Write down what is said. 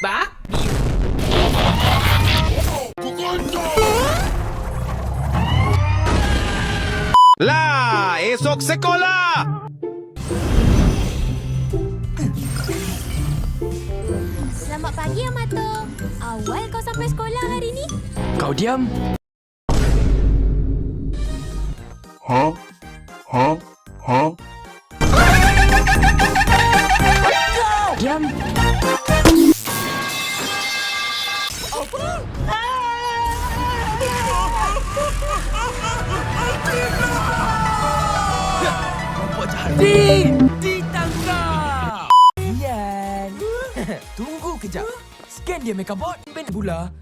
Ba? Lah, esok sekolah! Selamat pagi, Amato. Awal kau sampai sekolah hari ni? Kau diam. Diam. Ditangkap! Ian. Tunggu kejap. Scan dia Mekabot. Ben pula.